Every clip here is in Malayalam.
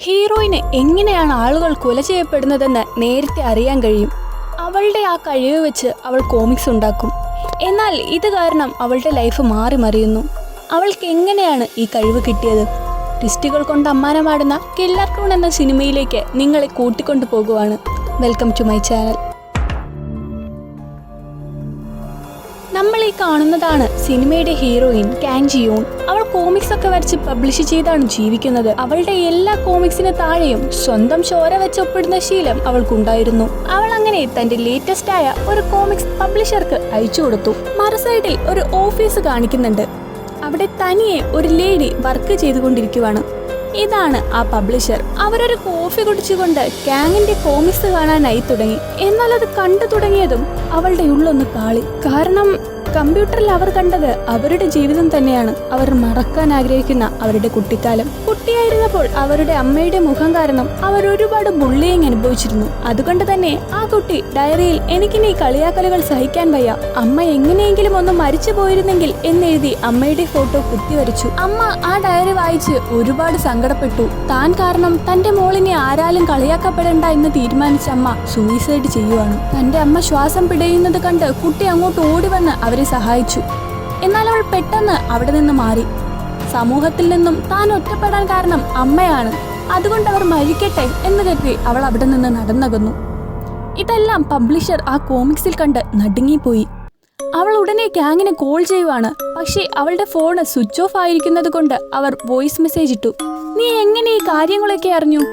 ഹീറോയിന് എങ്ങനെയാണ് ആളുകൾ കൊല ചെയ്യപ്പെടുന്നതെന്ന് നേരത്തെ അറിയാൻ കഴിയും. അവളുടെ ആ കഴിവ് വെച്ച് അവൾ കോമിക്സ് ഉണ്ടാക്കും. എന്നാൽ ഇത് കാരണം അവളുടെ ലൈഫ് മാറി മറിയുന്നു. അവൾക്ക് എങ്ങനെയാണ് ഈ കഴിവ് കിട്ടിയത്? ട്വിസ്റ്റുകൾ കൊണ്ട് അമ്മാനമാടുന്ന കില്ലർ ടൂൺ എന്ന സിനിമയിലേക്ക് നിങ്ങളെ കൂട്ടിക്കൊണ്ടു പോകുവാണ്. Welcome to my channel. നമ്മൾ ഈ കാണുന്നതാണ് സിനിമയുടെ ഹീറോയിൻ കാങ് ജിയോൺ. അവൾ കോമിക്സ് ഒക്കെ വരച്ച് പബ്ലിഷ് ചെയ്താണ് ജീവിക്കുന്നത്. അവളുടെ എല്ലാ കോമിക്സിന് താഴെയും സ്വന്തം ചോര വെച്ച് ഒപ്പിടുന്ന ശീലം അവൾക്കുണ്ടായിരുന്നു. അവൾ അങ്ങനെ തന്റെ ലേറ്റസ്റ്റ് ആയ ഒരു കോമിക്സ് പബ്ലിഷർക്ക് അയച്ചു കൊടുത്തു. മറുസൈഡിൽ ഒരു ഓഫീസ് കാണിക്കുന്നുണ്ട്. അവിടെ തനിയെ ഒരു ലേഡി വർക്ക് ചെയ്തുകൊണ്ടിരിക്കുവാണ്. ഇതാണ് ആ പബ്ലിഷർ. അവരൊരു കോഫി കുടിച്ചുകൊണ്ട് കാങ്ങിന്റെ കോമിക്സ് കാണാനായി തുടങ്ങി. എന്നാൽ അത് കണ്ടു തുടങ്ങിയതും അവളുടെ ഉള്ളൊന്ന് കാളി. കാരണം കമ്പ്യൂട്ടറിൽ അവർ കണ്ടത് അവരുടെ ജീവിതം തന്നെയാണ്. അവർ മറക്കാൻ ആഗ്രഹിക്കുന്ന അവരുടെ കുട്ടിക്കാലം. കുട്ടിയായിരുന്നപ്പോൾ അവരുടെ അമ്മയുടെ മുഖം കാരണം അവർ ഒരുപാട് ബുള്ളിയിങ് അനുഭവിച്ചിരുന്നു. അതുകൊണ്ട് തന്നെ ആ കുട്ടി ഡയറിയിൽ എനിക്കിനി കളിയാക്കലുകൾ സഹിക്കാൻ വയ്യ, അമ്മ എങ്ങനെയെങ്കിലും ഒന്ന് മരിച്ചു പോയിരുന്നെങ്കിൽ എന്നെഴുതി അമ്മയുടെ ഫോട്ടോ കുത്തിവരച്ചു. അമ്മ ആ ഡയറി വായിച്ച് ഒരുപാട് സങ്കടപ്പെട്ടു. താൻ കാരണം തന്റെ മോളിനെ ആരാലും കളിയാക്കപ്പെടേണ്ട എന്ന് തീരുമാനിച്ച അമ്മ സൂയിസൈഡ് ചെയ്യുവാണ്. തന്റെ അമ്മ ശ്വാസം പിടയുന്നത് കണ്ട് കുട്ടി അങ്ങോട്ട് ഓടി വന്ന് അവരെ സഹായിച്ചു. എന്നാൽ അവൾ പെട്ടെന്ന് അവിടെ നിന്ന് മാറി. സമൂഹത്തിൽ നിന്നും താൻ ഒറ്റപ്പെടാൻ കാരണം അമ്മയാണ്, അതുകൊണ്ട് അവർ മരിക്കട്ടെ എന്ന് കരുതി അവൾ അവിടെ നിന്ന് നടന്നകന്നു. ഇതെല്ലാം പബ്ലിഷർ ആ കോമിക്സിൽ കണ്ട് നടുങ്ങിപ്പോയി. അവൾ ഉടനെ ഗ്യാങ്ങിനെ കോൾ ചെയ്യുവാണ്. പക്ഷേ അവളുടെ ഫോണ് സ്വിച്ച് ഓഫ് ആയിരിക്കുന്നത് കൊണ്ട് അവർ വോയിസ് മെസ്സേജ് ഇട്ടു. നീ എങ്ങനെ ഈ കാര്യങ്ങളൊക്കെ അറിഞ്ഞു?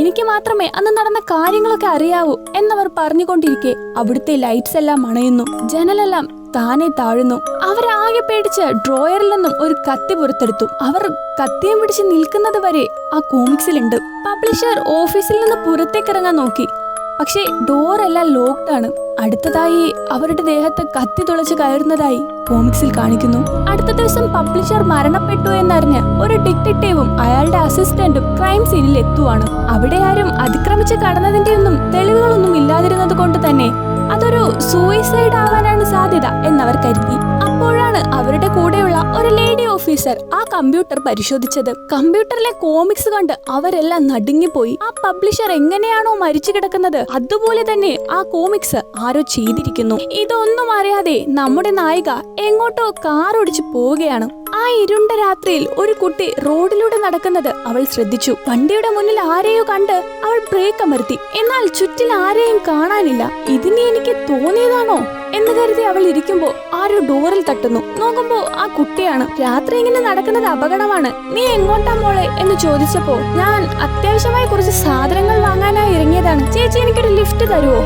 എനിക്ക് മാത്രമേ അന്ന് നടന്ന കാര്യങ്ങളൊക്കെ അറിയാവൂ എന്നവർ പറഞ്ഞുകൊണ്ടിരിക്കെ അവിടുത്തെ ലൈറ്റ്സ് എല്ലാം അണയുന്നു. ജനലെല്ലാം താനെ താഴുന്നു. അവരാകെ പേടിച്ച് ഡ്രോയറിൽ നിന്നും ഒരു കത്തി പുറത്തെടുത്തു. അവർ കത്തിയും പിടിച്ച് നിൽക്കുന്നത് വരെ ആ കോമിക്സിലുണ്ട്. പബ്ലിഷർ ഓഫീസിൽ നിന്ന് പുറത്തേക്കിറങ്ങാൻ നോക്കി. പക്ഷേ ഡോറെല്ലാം ലോക്ക്ഡ് ആണ്. അടുത്തതായി അവരുടെ ദേഹത്ത് കത്തി തുളച്ച് കയറുന്നതായി കോമിക്സിൽ കാണിക്കുന്നു. അടുത്ത ദിവസം പബ്ലിഷർ മരണപ്പെട്ടു എന്നറിഞ്ഞ് ഒരു ഡിറ്റക്റ്റീവും അയാളുടെ അസിസ്റ്റന്റും ക്രൈം സീനിൽ എത്തുവാണ്. അവിടെ ആരും അതിക്രമിച്ച് കടന്നതിന്റെ ഒന്നും തെളിവുകളൊന്നും ഇല്ലാതിരുന്നത് കൊണ്ട് തന്നെ അതൊരു സൂയിസൈഡ് ആവാനാണ് സാധ്യത എന്നവർ കരുതി. അപ്പോഴാണ് അവരുടെ കൂടെയുള്ള ഒരു ലേഡി ഓഫീസർ ആ കമ്പ്യൂട്ടർ പരിശോധിച്ചത്. കമ്പ്യൂട്ടറിലെ കോമിക്സ് കണ്ട് അവരെല്ലാം നടുങ്ങിപ്പോയി. ആ പബ്ലിഷർ എങ്ങനെയാണോ മരിച്ചു കിടക്കുന്നത് അതുപോലെ തന്നെ ആ കോമിക്സ് ആരോ ചെയ്തിരിക്കുന്നു. ഇതൊന്നും അറിയാതെ നമ്മുടെ നായിക എങ്ങോട്ടോ കാർ ഓടിച്ചു പോവുകയാണ്. ആ ഇരുണ്ട രാത്രിയിൽ ഒരു കുട്ടി റോഡിലൂടെ നടക്കുന്നത് അവൾ ശ്രദ്ധിച്ചു. വണ്ടിയുടെ മുന്നിൽ ആരെയോ കണ്ട് അവൾ ബ്രേക്ക് അമർത്തി. എന്നാൽ ചുറ്റിൽ ആരെയും കാണാനില്ല. ഇതിനെ എനിക്ക് തോന്നിയതാണോ എന്ന് കരുതി അവൾ ഇരിക്കുമ്പോ ആരോ ഡോറിൽ തട്ടുന്നു. നോക്കുമ്പോ ആ കുട്ടിയാണ്. രാത്രി ഇങ്ങനെ നടക്കുന്നത് അപകടമാണ്, നീ എങ്ങോട്ടാ മോളെ എന്ന് ചോദിച്ചപ്പോ ഞാൻ അത്യാവശ്യമായി കുറച്ച് സാധനങ്ങൾ വാങ്ങാനായി ഇറങ്ങിയതാണ്, ചേച്ചി എനിക്കൊരു ലിഫ്റ്റ് തരുവോ?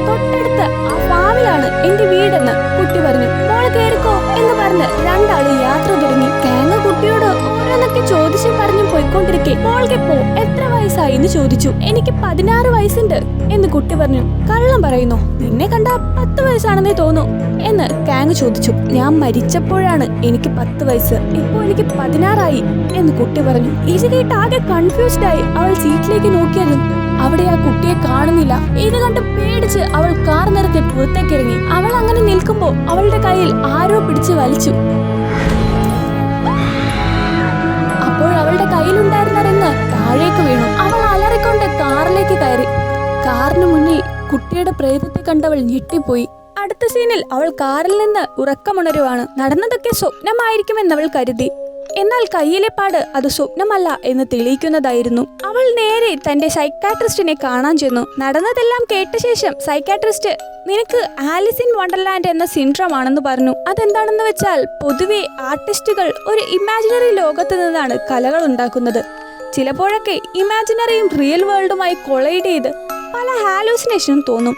തൊട്ടടുത്ത് ആ ഫാമിലാണ് എന്റെ വീടെന്ന് കുട്ടി പറഞ്ഞു. മോള് കേറിക്കോ എന്ന് പറഞ്ഞ് രണ്ടാള് യാത്ര തുടങ്ങി. കാങ് കുട്ടിയോട് ഓരോന്നൊക്കെ ചോദിച്ചും പറഞ്ഞും പോയിക്കൊണ്ടിരിക്കെ മോൾക്കെപ്പോ എത്ര വയസ്സായി എന്ന് ചോദിച്ചു. എനിക്ക് 16 വയസ്സുണ്ട് എന്ന് കുട്ടി പറഞ്ഞു. കള്ളം പറയുന്നു, നിന്നെ കണ്ട 10 വയസ്സാണെന്നേ തോന്നൂ എന്ന് കാങ് ചോദിച്ചു. ഞാൻ മരിച്ചപ്പോഴാണ് എനിക്ക് 10 വയസ്സ്, ഇപ്പോ എനിക്ക് 16 എന്ന് കുട്ടി പറഞ്ഞു. ഇത് കേട്ട് ആകെ കൺഫ്യൂസ്ഡ് ആയി അവൾ സീറ്റിലേക്ക് നോക്കിയതും അവിടെ ആ കുട്ടിയെ കാണുന്നില്ല. ഇത് കണ്ട് പേടിച്ച് അവൾ കാർ നിർത്തി പുറത്തേക്ക് ഇറങ്ങി. അവൾ അങ്ങനെ നിൽക്കുമ്പോ അവളുടെ കയ്യിൽ ആരോ പിടിച്ച് വലിച്ചു. അപ്പോൾ അവളുടെ കയ്യിലുണ്ടായിരുന്ന റിങ് താഴേക്ക് വീണു. അവൾ അലറിക്കൊണ്ട് കാറിലേക്ക് കയറി. കാറിന് മുന്നിൽ കുട്ടിയുടെ പ്രേതത്തെ കണ്ടവൾ ഞെട്ടിപ്പോയി. അടുത്ത സീനിൽ അവൾ കാറിൽ നിന്ന് ഉറക്കമുണരുവാണ്. നടന്നതൊക്കെ സ്വപ്നമായിരിക്കുമെന്നവൾ കരുതി. എന്നാൽ കയ്യിലെ പാട് അത് സ്വപ്നമല്ല എന്ന് തെളിയിക്കുന്നതായിരുന്നു. അവൾ നേരെ തന്റെ സൈക്കാട്രിസ്റ്റിനെ കാണാൻ ചെന്നു. നടന്നതെല്ലാം കേട്ട ശേഷം സൈക്കാട്രിസ്റ്റ് നിനക്ക് ആലിസ് ഇൻ വണ്ടർലാൻഡ് എന്ന സിൻഡ്രോം ആണെന്ന് പറഞ്ഞു. അതെന്താണെന്ന് വെച്ചാൽ പൊതുവെ ആർട്ടിസ്റ്റുകൾ ഒരു ഇമാജിനറി ലോകത്ത് നിന്നാണ് കലകൾ ഉണ്ടാക്കുന്നത്. ചിലപ്പോഴൊക്കെ ഇമാജിനറിയും റിയൽ വേൾഡുമായി കൊളൈഡ് ചെയ്ത് പല ഹാലൂസിനേഷനും തോന്നും.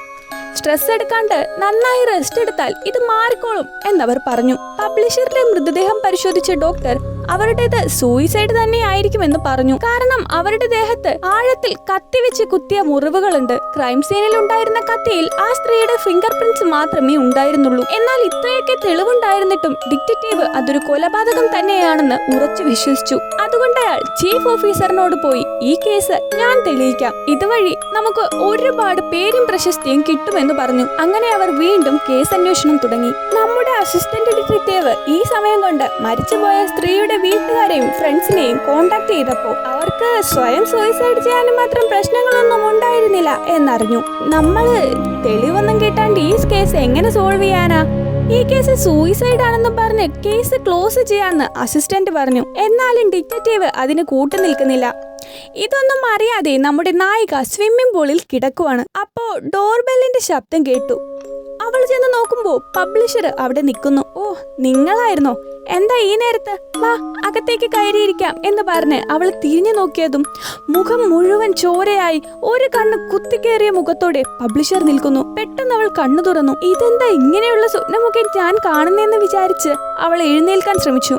സ്ട്രെസ് എടുക്കാണ്ട് നന്നായി റെസ്റ്റ് എടുത്താൽ ഇത് മാറിക്കോളും എന്നവർ പറഞ്ഞു. പബ്ലിഷറിന്റെ മൃതദേഹം പരിശോധിച്ച ഡോക്ടർ അവരുടേത് സൂയിസൈഡ് തന്നെ ആയിരിക്കുമെന്ന് പറഞ്ഞു. കാരണം അവരുടെ ദേഹത്ത് ആഴത്തിൽ കത്തി വെച്ച് കുത്തിയ മുറിവുകളുണ്ട്. ക്രൈം സീനിൽ ഉണ്ടായിരുന്ന കത്തിയിൽ ആ സ്ത്രീയുടെ ഫിംഗർ പ്രിന്റ്സ് മാത്രമേ ഉണ്ടായിരുന്നുള്ളൂ. എന്നാൽ ഇത്രയൊക്കെ തെളിവുണ്ടായിരുന്നിട്ടും ഡിറ്റക്റ്റീവ് അതൊരു കൊലപാതകം തന്നെയാണെന്ന് ഉറച്ചു വിശ്വസിച്ചു. അതുകൊണ്ട് അയാൾ ചീഫ് ഓഫീസറിനോട് പോയി ഈ കേസ് ഞാൻ തെളിയിക്കാം, ഇതുവഴി നമുക്ക് ഒരുപാട് പേരും പ്രശസ്തിയും കിട്ടുമെന്ന് പറഞ്ഞു. അങ്ങനെ അവർ വീണ്ടും കേസ് അന്വേഷണം തുടങ്ങി. നമ്മുടെ അസിസ്റ്റന്റ് ഡിറ്റക്റ്റീവ് ഈ സമയം കൊണ്ട് മരിച്ചുപോയ സ്ത്രീയുടെ അവളുടെ വീട്ടുകാരെയും ഫ്രണ്ട്സിനെയും കോണ്ടാക്ട് ചെയ്തപ്പോ അവർക്ക് സ്വയം സൂയിസൈഡ് ചെയ്യാനും മാത്രം പ്രശ്നങ്ങളൊന്നും ഉണ്ടായിരുന്നില്ല എന്നറിഞ്ഞു. നമ്മള് തെളിവൊന്നും കിട്ടാണ്ട് ഈ കേസ് എങ്ങനെ സോൾവ് ചെയ്യാനാ? ഈ കേസ് സൂയിസൈഡ് ആണെന്ന് പറഞ്ഞ് കേസ് ക്ലോസ് ചെയ്യാന്ന് അസിസ്റ്റന്റ് പറഞ്ഞു. എന്നാലും ഡിറ്റക്റ്റീവ് അതിന് കൂട്ടു നിൽക്കുന്നില്ല. ഇതൊന്നും അറിയാതെ നമ്മുടെ നായിക സ്വിമ്മിംഗ് പൂളിൽ കിടക്കുവാണ്. അപ്പോ ഡോർബെല്ലിന്റെ ശബ്ദം കേട്ടു. അവൾ ചെന്ന് നോക്കുമ്പോ പബ്ലിഷർ അവിടെ നിൽക്കുന്നു. ഓ, നിങ്ങളായിരുന്നോ? എന്താ ഈ നേരത്ത്? വാ, അകത്തേക്ക് കയറിയിരിക്കാം എന്ന് പറഞ്ഞ് അവൾ തിരിഞ്ഞു നോക്കിയതും മുഖം മുഴുവൻ ചോരയായി ഒരു കണ്ണ് കുത്തിക്കേറിയ മുഖത്തോടെ പബ്ലിഷർ നിൽക്കുന്നു. പെട്ടെന്ന് അവൾ കണ്ണു തുറന്നു. ഇതെന്താ ഇങ്ങനെയുള്ള സ്വപ്നമൊക്കെ ഞാൻ കാണുന്നെന്ന് വിചാരിച്ച് അവൾ എഴുന്നേൽക്കാൻ ശ്രമിച്ചു.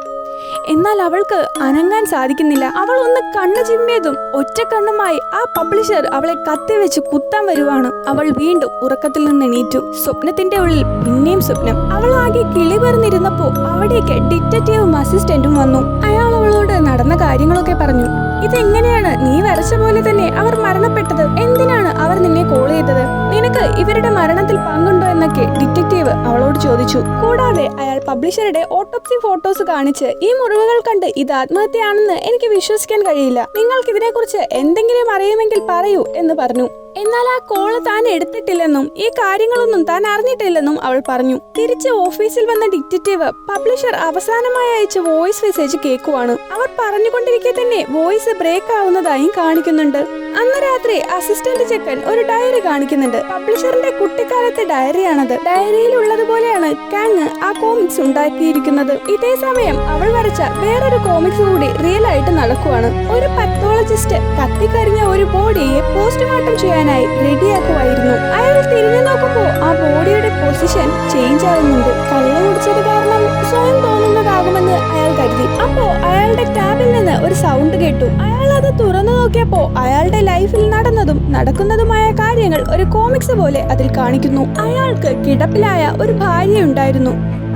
എന്നാൽ അവൾക്ക് അനങ്ങാൻ സാധിക്കുന്നില്ല. അവൾ ഒന്ന് കണ്ണു ചിമ്മിയതും ഒറ്റ കണ്ണുമായി ആ പബ്ലിഷർ അവളെ കത്തിവെച്ച് കുത്താൻ വരുവാണ്. അവൾ വീണ്ടും ഉറക്കത്തിൽ നിന്ന് എണീറ്റു. സ്വപ്നത്തിന്റെ ഉള്ളിൽ പിന്നെയും സ്വപ്നം. അവൾ ആകെ കിളി പറഞ്ഞിരുന്നപ്പോ അവിടേക്ക് ഡിറ്റക്റ്റീവും അസിസ്റ്റന്റും വന്നു. അയാൾ അവളോട് നടന്ന കാര്യങ്ങളൊക്കെ പറഞ്ഞു. ഇതെങ്ങനെയാണ് നീ വരച്ച പോലെ തന്നെ അവർ മരണപ്പെട്ടത്? എന്തിനാണ് അവർ നിന്നെ കോൾ ചെയ്തത്? നിനക്ക് ഇവരുടെ മരണത്തിൽ പങ്കുണ്ടോ എന്നൊക്കെ ഡിറ്റക്റ്റീവ് അവളോട് ചോദിച്ചു. കൂടാതെ അയാൾ പബ്ലിഷറുടെ ഓട്ടോപ്സി ഫോട്ടോസ് കാണിച്ച് ഈ മുറിവുകൾ കണ്ട് ഇത് ആത്മഹത്യയാണെന്ന് എനിക്ക് വിശ്വസിക്കാൻ കഴിയില്ല. നിങ്ങൾക്ക് ഇതിനെക്കുറിച്ച് എന്തെങ്കിലും അറിയുമെങ്കിൽ പറയൂ എന്ന് പറഞ്ഞു. എന്നാൽ ആ കോള് താൻ എടുത്തിട്ടില്ലെന്നും ഈ കാര്യങ്ങളൊന്നും താൻ അറിഞ്ഞിട്ടില്ലെന്നും അവൾ പറഞ്ഞു. തിരിച്ച് ഓഫീസിൽ വന്ന ഡിറ്റക്റ്റീവ് പബ്ലിഷർ അവസാനമായി അയച്ച വോയിസ് മെസ്സേജ് കേൾക്കുവാണ്. അവർ പറഞ്ഞുകൊണ്ടിരിക്കെ തന്നെ വോയിസ് ബ്രേക്ക് ആവുന്നതായും കാണിക്കുന്നുണ്ട്. അന്ന് രാത്രി അസിസ്റ്റന്റ് ചെക്കൻ ഒരു ഡയറി കാണിക്കുന്നുണ്ട്. പബ്ലിഷറിന്റെ കുട്ടിക്കാലത്തെ ഡയറിയാണത്. ഡയറിയിൽ ഉള്ളതുപോലെയാണ് കാങ് ആ കോമിക്സ് ഉണ്ടാക്കിയിരിക്കുന്നത്. ഇതേ സമയം അവൾ വരച്ച വേറൊരു കോമിക്സ് കൂടി റിയൽ ആയിട്ട് നടക്കുവാണ്. ഒരു പത്തോളജിസ്റ്റ് കത്തിക്കരിഞ്ഞ ഒരു ബോഡിയെ പോസ്റ്റ്മോർട്ടം ചെയ്യാനായി റെഡിയാക്കുമായിരുന്നു. അയാൾ തിരിഞ്ഞു നോക്കുമ്പോ ആ ബോഡിയുടെ പൊസിഷൻ ചേഞ്ച് ആവുന്നുണ്ട്. കള്ളു കുടിച്ചത് കാരണം സ്വയം തോന്നുന്നതാകുമെന്ന് അയാൾ കരുതി. അപ്പോ അയാളുടെ ടാബിൽ നിന്ന് ഒരു സൗണ്ട് കേട്ടു. അയാൾ അത് തുറന്നു നോക്കിയപ്പോ അയാളുടെ ലൈഫിൽ നടന്നതും നടക്കുന്നതുമായ കാര്യങ്ങൾ ഒരു കോമിക്സ് പോലെ അതിൽ കാണിക്കുന്നു. അയാൾക്ക് കിടപ്പിലായ ഒരു ഭാര്യയുണ്ടായിരുന്നു.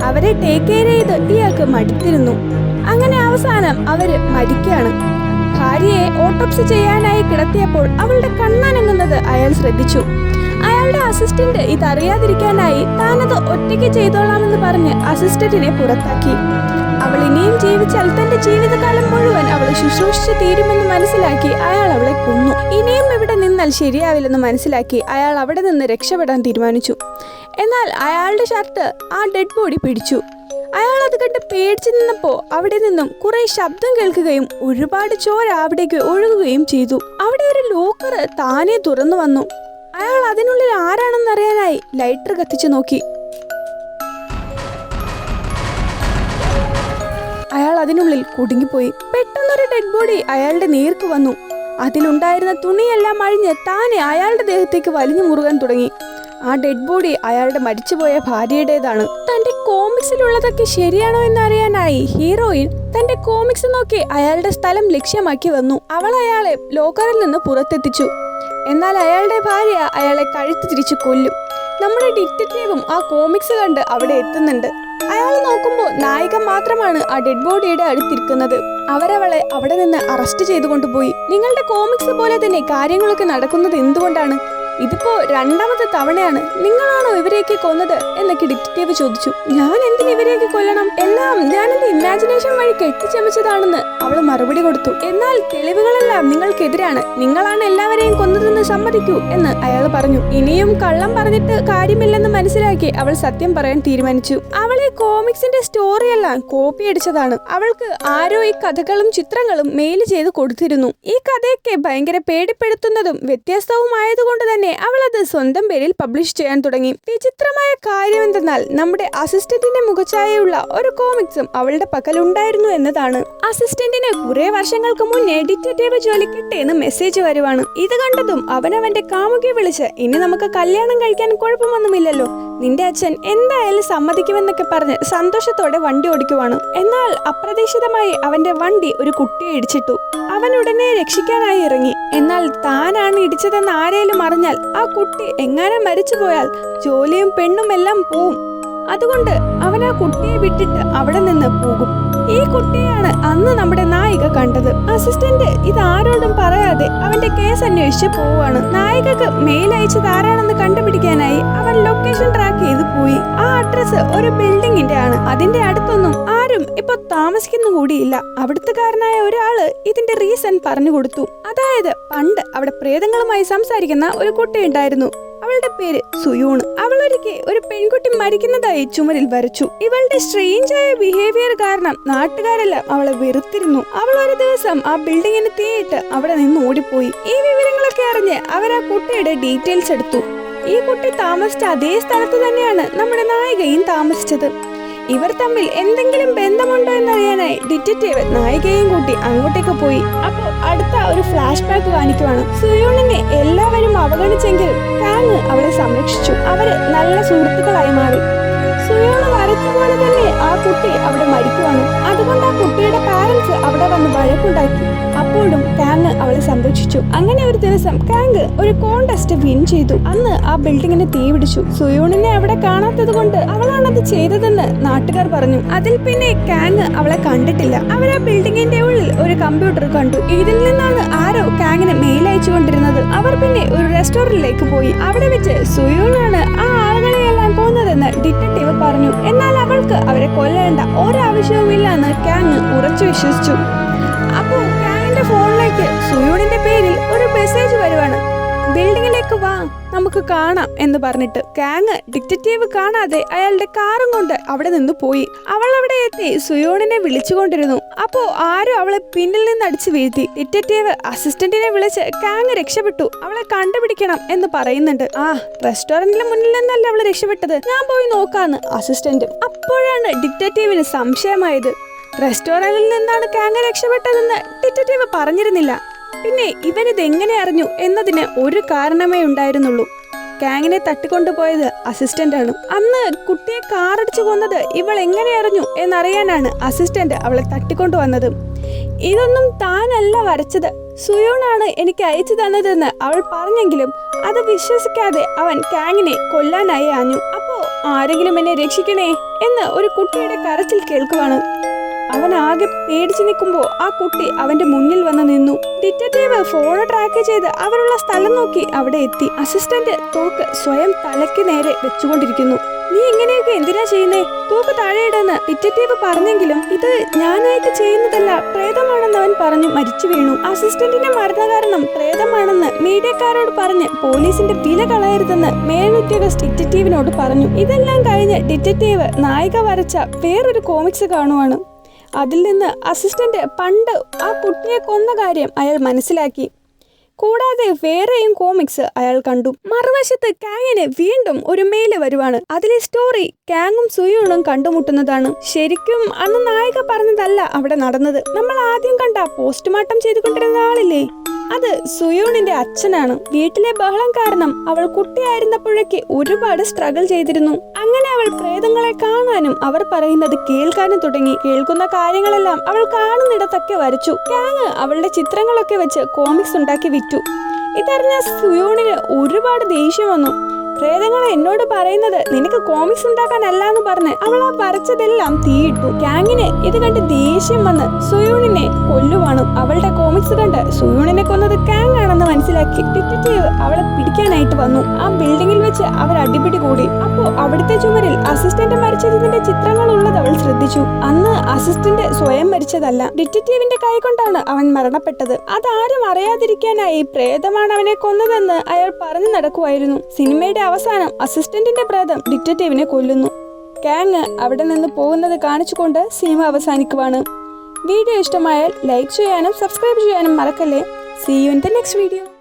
അവരെ ടേക്ക് കെയർ ചെയ്ത് ഇയാൾക്ക് മടുത്തിരുന്നു. അങ്ങനെ അവസാനം അവര് മരിക്കുകയാണ്. ഭാര്യയെ ഓട്ടോപ്സി ചെയ്യാനായി കിടത്തിയപ്പോൾ അവളുടെ കണ്ണനങ്ങുന്നത് അയാൾ ശ്രദ്ധിച്ചു. അയാളുടെ അസിസ്റ്റന്റ് ഇതറിയാതിരിക്കാനായി താനത് ഒറ്റയ്ക്ക് ചെയ്തോളാമെന്ന് പറഞ്ഞ് അസിസ്റ്റന്റിനെ പുറത്താക്കി. അവൾ ഇനിയും ജീവിച്ചാൽ തന്റെ ജീവിതകാലം മുഴുവൻ അവളെ ശുശ്രൂഷിച്ച് തീരുമെന്ന് മനസ്സിലാക്കി അയാൾ അവളെ കൊന്നു. ഇനിയും ഇവിടെ നിന്നാൽ ശരിയാവില്ലെന്ന് മനസ്സിലാക്കി അയാൾ അവിടെ നിന്ന് രക്ഷപ്പെടാൻ തീരുമാനിച്ചു. എന്നാൽ അയാളുടെ ഷർട്ട് ആ ഡെഡ് ബോഡി പിടിച്ചു. അയാൾ അത് കണ്ട് പേടിച്ചു നിന്നപ്പോ അവിടെ നിന്നും കുറെ ശബ്ദം കേൾക്കുകയും ഒരുപാട് ചോര അവിടേക്ക് ഒഴുകുകയും ചെയ്തു. അവിടെ ഒരു ലോക്കർ താനെ തുറന്നു വന്നു. അയാൾ അതിനുള്ളിൽ ആരാണെന്നറിയാനായി ലൈറ്റർ കത്തിച്ചു നോക്കി. അയാൾ അതിനുള്ളിൽ കുടുങ്ങിപ്പോയി. പെട്ടെന്നൊരു ഡെഡ് ബോഡി അയാളുടെ നേർക്ക് വന്നു. അതിലുണ്ടായിരുന്ന തുണിയെല്ലാം അഴിഞ്ഞ് താനെ അയാളുടെ ദേഹത്തേക്ക് വലിഞ്ഞു മുറുകാൻ തുടങ്ങി. ആ ഡെഡ് ബോഡി അയാളുടെ മരിച്ചുപോയ ഭാര്യയുടേതാണ്. തന്റെ കോമിക്സിലുള്ളതൊക്കെ ശരിയാണോ എന്നറിയാനായി ഹീറോയിൻ തന്റെ കോമിക്സ് നോക്കി അയാളുടെ സ്ഥലം ലക്ഷ്യമാക്കി വന്നു. അവൾ അയാളെ ലോക്കറിൽ നിന്ന് പുറത്തെത്തിച്ചു. എന്നാൽ അയാളുടെ ഭാര്യ അയാളെ കഴുത്ത് തിരിച്ചു കൊല്ലും. നമ്മുടെ ഡിറ്റക്റ്റീവും ആ കോമിക്സ് കണ്ട് അവിടെ എത്തുന്നുണ്ട്. അയാൾ നോക്കുമ്പോൾ നായിക മാത്രമാണ് ആ ഡെഡ് ബോഡിയുടെ അടുത്തിരിക്കുന്നത്. അവരവളെ അവിടെ നിന്ന് അറസ്റ്റ് ചെയ്തു കൊണ്ടുപോയി. നിങ്ങളുടെ കോമിക്സ് പോലെ തന്നെ കാര്യങ്ങളൊക്കെ നടക്കുന്നത് എന്തുകൊണ്ടാണ്? ഇതിപ്പോ രണ്ടാമത്തെ തവണയാണ്. നിങ്ങളാണോ ഇവരെയൊക്കെ കൊന്നത് എന്നൊക്കെ ഡിറ്റക്റ്റീവ് ചോദിച്ചു. ഞാൻ എന്തിന് ഇവരെയൊക്കെ കൊല്ലണം? എല്ലാം ഞാൻ എന്റെ ഇമാജിനേഷൻ വഴി കെട്ടിച്ചമച്ചതാണെന്ന് അവൾ മറുപടി കൊടുത്തു. എന്നാൽ തെളിവുകളെല്ലാം നിങ്ങൾക്കെതിരാണ്. നിങ്ങളാണ് എല്ലാവരെയും കൊന്നതെന്ന് സമ്മതിക്കൂ എന്ന് അയാൾ പറഞ്ഞു. ഇനിയും കള്ളം പറഞ്ഞിട്ട് കാര്യമില്ലെന്ന് മനസ്സിലാക്കി അവൾ സത്യം പറയാൻ തീരുമാനിച്ചു. അവൾ ഈ കോമിക്സിന്റെ സ്റ്റോറിയെല്ലാം കോപ്പി അടിച്ചതാണ്. അവൾക്ക് ആരോ ഈ കഥകളും ചിത്രങ്ങളും മെയിൽ ചെയ്ത് കൊടുത്തിരുന്നു. ഈ കഥയൊക്കെ ഭയങ്കര പേടിപ്പെടുത്തുന്നതും വ്യത്യസ്തവുമായതുകൊണ്ട് തന്നെ അവൾ അത് സ്വന്തം പേരിൽ പബ്ലിഷ് ചെയ്യാൻ തുടങ്ങി. വിചിത്രമായ കാര്യം എന്തെന്നാൽ നമ്മുടെ അസിസ്റ്റന്റിന്റെ മുഖഛായയുള്ള ഒരു കോമിക്സും അവളുടെ പക്കലുണ്ടായിരുന്നു എന്നതാണ്. അസിസ്റ്റന്റിന് കുറെ വർഷങ്ങൾക്ക് മുന്നേ ഡിറ്റക്റ്റീവ് ജോലി കിട്ടിയെന്ന് മെസ്സേജ് വരുവാണ്. ഇത് കണ്ടതും അവനവന്റെ കാമുകിയെ വിളിച്ച് ഇനി നമുക്ക് കല്യാണം കഴിക്കാൻ കുഴപ്പമൊന്നുമില്ലല്ലോ, നിന്റെ അച്ഛൻ എന്തായാലും സമ്മതിക്കുമെന്നൊക്കെ പറഞ്ഞ് സന്തോഷത്തോടെ വണ്ടി ഓടിക്കുവാണ്. എന്നാൽ അപ്രതീക്ഷിതമായി അവന്റെ വണ്ടി ഒരു കുട്ടിയെ ഇടിച്ചിട്ടു. അവൻ ഉടനെ രക്ഷിക്കാനായി ഇറങ്ങി. എന്നാൽ താനാണ് ഇടിച്ചതെന്ന് ആരേലും അറിഞ്ഞാൽ ആ കുട്ടി എങ്ങാനും മരിച്ചു പോയാൽ ജോലിയും പെണ്ണും എല്ലാം പോവും. അതുകൊണ്ട് അവൻ ആ കുട്ടിയെ വിട്ടിട്ട് അവിടെ നിന്ന് പോകും. ഈ കുട്ടിയാണ് അന്ന് നമ്മുടെ നായിക കണ്ടത്. അസിസ്റ്റന്റ് ഇത് ആരോടും പറയാതെ അവൻ ഇതിന്റെ കേസ് അന്വേഷിച്ച് പോവാണ്. നായികക്ക് മെയിൽ അയച്ചത് ആരാണെന്ന് കണ്ടുപിടിക്കാനായി അവൻ ലൊക്കേഷൻ ട്രാക്ക് ചെയ്ത് പോയി. ആ അഡ്രസ് ഒരു ബിൽഡിങ്ങിന്റെ ആണ്. അതിന്റെ അടുത്തൊന്നും ആരും ഇപ്പൊ താമസിക്കുന്ന കൂടിയില്ല. അവിടുത്തുകാരനായ ഒരാള് ഇതിന്റെ റീസൺ പറഞ്ഞു കൊടുത്തു. അതായത് പണ്ട് അവിടെ പ്രേതങ്ങളുമായി സംസാരിക്കുന്ന ഒരു കുട്ടി ഉണ്ടായിരുന്നു. അവളുടെ പേര് സുയൂണ്. അവളൊരിക്കെ ഒരു പെൺകുട്ടി മരിക്കുന്നതായി ചുമരിൽ വരച്ചു. ഇവളുടെ സ്ട്രേഞ്ചായ ബിഹേവിയർ കാരണം നാട്ടുകാരെല്ലാം അവളെ വെറുത്തിരുന്നു. അവൾ ഒരു ദിവസം ആ ബിൽഡിങ്ങിന് തീയിട്ട് അവിടെ നിന്ന് ഓടിപ്പോയി. ഈ വിവരങ്ങളൊക്കെ അറിഞ്ഞ് അവർ ആ കുട്ടിയുടെ ഡീറ്റെയിൽസ് എടുത്തു. ഈ കുട്ടി താമസിച്ച അതേ സ്ഥലത്ത് തന്നെയാണ് നമ്മുടെ നായികയും താമസിച്ചത്. ഇവർ തമ്മിൽ എന്തെങ്കിലും ബന്ധമുണ്ടോ എന്നറിയാനായി ഡിറ്റക്റ്റീവ് നായികയും കൂട്ടി അങ്ങോട്ടേക്ക് പോയി. അപ്പോൾ അടുത്ത ഒരു ഫ്ലാഷ് ബാക്ക് കാണിക്കുവാണ്. സുയൂണിനെ എല്ലാവരും അവഗണിച്ചെങ്കിലും കാങ് അവളെ സംരക്ഷിച്ചു. അവര് നല്ല സുഹൃത്തുക്കളായി മാറി. സുയൂണ് വരച്ച പോലെ തന്നെ ആ കുട്ടി അവിടെ മരിക്കുവാണ്. അതുകൊണ്ട് ആ കുട്ടിയുടെ പാരന്റ്സ് അവിടെ വന്ന് വഴക്കുണ്ടാക്കി. അപ്പോഴും കാങ് അവളെ സംരക്ഷിച്ചു. അങ്ങനെ ഒരു ദിവസം കാങ് ഒരു കോൺടെസ്റ്റ് വിൻ ചെയ്തു. അന്ന് ആ ബിൽഡിങ്ങിന് തീ പിടിച്ചു. സുയൂണിനെ അവിടെ കാണാത്തത് കൊണ്ട് അവളാണത് ചെയ്തതെന്ന് നാട്ടുകാർ പറഞ്ഞു. അതിൽ പിന്നെ കാങ് അവളെ കണ്ടിട്ടില്ല. അവർ ആ ബിൽഡിങ്ങിന്റെ ഉള്ളിൽ ഒരു കമ്പ്യൂട്ടർ കണ്ടു. ഇതിൽ നിന്നാണ് ആരോ കാങ്ങിന് മെയിൽ അയച്ചുകൊണ്ടിരുന്നത്. അവർ പിന്നെ ഒരു റെസ്റ്റോറന്റിലേക്ക് പോയി. അവിടെ വെച്ച് സുയൂണാണ് ആ ആളുകളെയെല്ലാം കൊന്നതെന്ന് ഡിറ്റക്റ്റീവ് പറഞ്ഞു. എന്നാൽ അവൾക്ക് അവരെ കൊല്ലേണ്ട ഒരാവശ്യവുമില്ല എന്ന് കാങ് ഉറച്ചു വിശ്വസിച്ചു. അപ്പോ കാങ്ങിന്റെ ഫോണിലേക്ക് സുയൂണിന്റെ പേരിൽ ഒരു മെസ്സേജ് വരുവാണ്. ബിൽഡിങ്ങിലേക്ക് വാ, നമുക്ക് കാണാം എന്ന് പറഞ്ഞിട്ട്. കാങ് ഡിറ്റക്റ്റീവ് കാണാതെ അയാളുടെ കാറും കൊണ്ട് അവിടെ നിന്ന് പോയി. അവൾ അവിടെ എത്തി സുയൂണിനെ വിളിച്ചുകൊണ്ടിരുന്നു. അപ്പോ ആരും അവളെ പിന്നിൽ നിന്ന് അടിച്ചു വീഴ്ത്തി. ഡിറ്റക്റ്റീവ് അസിസ്റ്റന്റിനെ വിളിച്ച് കാങ് രക്ഷപ്പെട്ടു, അവളെ കണ്ടുപിടിക്കണം എന്ന് പറയുന്നുണ്ട്. ആ റെസ്റ്റോറന്റിന് മുന്നിൽ നിന്നല്ല അവള് രക്ഷപ്പെട്ടത്, ഞാൻ പോയി നോക്കാന്ന് അസിസ്റ്റന്റ്. അപ്പോഴാണ് ഡിറ്റക്റ്റീവിന് സംശയമായത്. റെസ്റ്റോറന്റിൽ നിന്നാണ് കാങ് രക്ഷപ്പെട്ടതെന്ന് ഡിറ്റക്റ്റീവ് പറഞ്ഞിരുന്നില്ല. പിന്നെ ഇവനിതെങ്ങനെ അറിഞ്ഞു എന്നതിന് ഒരു കാരണമേ ഉണ്ടായിരുന്നുള്ളൂ. കാങ്ങിനെ തട്ടിക്കൊണ്ടുപോയത് അസിസ്റ്റന്റ് ആണ്. അന്ന് കുട്ടിയെ കാറടിച്ചു കൊന്നത് ഇവൾ എങ്ങനെ അറിഞ്ഞു എന്നറിയാനാണ് അസിസ്റ്റന്റ് അവളെ തട്ടിക്കൊണ്ടുവന്നത്. ഇതൊന്നും താനല്ല വരച്ചത്, സുയൂണാണ് എനിക്ക് അയച്ചു തന്നതെന്ന് അവൾ പറഞ്ഞെങ്കിലും അത് വിശ്വസിക്കാതെ അവൻ കാങ്ങിനെ കൊല്ലാനായി ആഞ്ഞു. അപ്പോ ആരെങ്കിലും എന്നെ രക്ഷിക്കണേ എന്ന് ഒരു കുട്ടിയുടെ കരച്ചിൽ കേൾക്കുവാണ്. അവൻ ആകെ പേടിച്ചു നിൽക്കുമ്പോൾ ആ കുട്ടി അവന്റെ മുന്നിൽ വന്ന് നിന്നു. ഡിറ്റക്റ്റീവ് ഫോൺ ട്രാക്ക് ചെയ്ത് അവരുള്ള സ്ഥലം നോക്കി അവിടെ എത്തി. അസിസ്റ്റന്റ് തോക്ക് സ്വയം തലയ്ക്ക് നേരെ വെച്ചുകൊണ്ടിരിക്കുന്നു. നീ ഇങ്ങനെയൊക്കെ എന്തിനാ ചെയ്യുന്നേ, തോക്ക് താഴെയിടെന്ന് ഡിറ്റക്റ്റീവ് പറഞ്ഞെങ്കിലും ഇത് ഞാനായിട്ട് ചെയ്യുന്നതല്ല, പ്രേതമാണെന്ന് അവൻ പറഞ്ഞു മരിച്ചു വീണു. അസിസ്റ്റന്റിന്റെ മരണകാരണം പ്രേതമാണെന്ന് മീഡിയക്കാരോട് പറഞ്ഞ് പോലീസിന്റെ വില കളയരുതെന്ന് മേലുദ്യോഗസ്ഥ ഡിറ്റക്റ്റീവിനോട് പറഞ്ഞു. ഇതെല്ലാം കഴിഞ്ഞ് ഡിറ്റക്റ്റീവ് നായിക വരച്ച വേറൊരു കോമിക്സ് കാണുവാണ്. അതിൽ നിന്ന് അസിസ്റ്റന്റ് പണ്ട് ആ കുട്ടിയെ കൊന്ന കാര്യം അയാൾ മനസ്സിലാക്കി. കൂടാതെ വേറെയും കോമിക്സ് അയാൾ കണ്ടു. മറുവശത്ത് കാങ്ങിന് വീണ്ടും ഒരു മെയിൽ വരുവാണ്. അതിലെ സ്റ്റോറി കാങ്ങും സുയൂണും കണ്ടുമുട്ടുന്നതാണ്. ശരിക്കും അന്ന് നായിക പറഞ്ഞതല്ല അവിടെ നടന്നത്. നമ്മൾ ആദ്യം കണ്ട പോസ്റ്റ്മോർട്ടം ചെയ്തുകൊണ്ടിരുന്ന ആളില്ലേ, അത് സുയൂണിന്റെ അച്ഛനാണ്. വീട്ടിലെ ബഹളം കാരണം അവൾ കുട്ടിയായിരുന്നപ്പോഴേക്ക് ഒരുപാട് സ്ട്രഗിൾ ചെയ്തിരുന്നു. അങ്ങനെ അവൾ പ്രേതങ്ങളെ കാണാനും അവർ പറയുന്നത് കേൾക്കാനും തുടങ്ങി. കേൾക്കുന്ന കാര്യങ്ങളെല്ലാം അവൾ കാണുന്നിടത്തൊക്കെ വരച്ചു. കാങ് അവളുടെ ചിത്രങ്ങളൊക്കെ വെച്ച് കോമിക്സ് ഉണ്ടാക്കി വിറ്റു. ഇതറിഞ്ഞ സുയൂണിന് ഒരുപാട് ദേഷ്യം വന്നു. പ്രേതങ്ങളെ എന്നോട് പറയുന്നത് നിനക്ക് കോമിക്സ് ഉണ്ടാക്കാനല്ലാന്ന് പറഞ്ഞ് അവൾ ആ വരച്ചതെല്ലാം തീയിട്ടു. കാങ്ങിന് ഇത് കണ്ട് ദേഷ്യം വന്ന് സുയൂണിനെ കൊല്ലുവാണ്. അവളുടെ കോമിക്സ് കണ്ട് സുയൂണിനെ കൊന്നത് കാങ് ആണെന്ന് മനസ്സിലാക്കി ഡിറ്റക്റ്റീവ് അവളെ പിടിക്കാനായിട്ട് വന്നു. ആ ബിൽഡിങ്ങിൽ വെച്ച് അവർ അടിപിടി കൂടി. അപ്പോ അവിടുത്തെ ചുമരിൽ അസിസ്റ്റന്റ് മരിച്ചതിന്റെ ചിത്രങ്ങൾ ഉള്ളത് അവൾ ശ്രദ്ധിച്ചു. അന്ന് അസിസ്റ്റന്റ് സ്വയം മരിച്ചതല്ല, ഡിറ്റക്റ്റീവിന്റെ കൈ കൊണ്ടാണ് അവൻ മരണപ്പെട്ടത്. അതാരും അറിയാതിരിക്കാനായി പ്രേതമാണ് അവനെ കൊന്നതെന്ന് അയാൾ പറഞ്ഞു നടക്കുമായിരുന്നു. സിനിമയുടെ അവസാനം അസിസ്റ്റന്റിന്റെ പ്രേതം ഡിറ്റക്റ്റീവിനെ കൊല്ലുന്നു. കാങ് അവിടെ നിന്ന് പോകുന്നത് കാണിച്ചുകൊണ്ട് സിനിമ അവസാനിക്കുവാണ്. വീഡിയോ ഇഷ്ടമായാൽ ലൈക്ക് ചെയ്യാനും സബ്സ്ക്രൈബ് ചെയ്യാനും മറക്കല്ലേ. See you in the next video.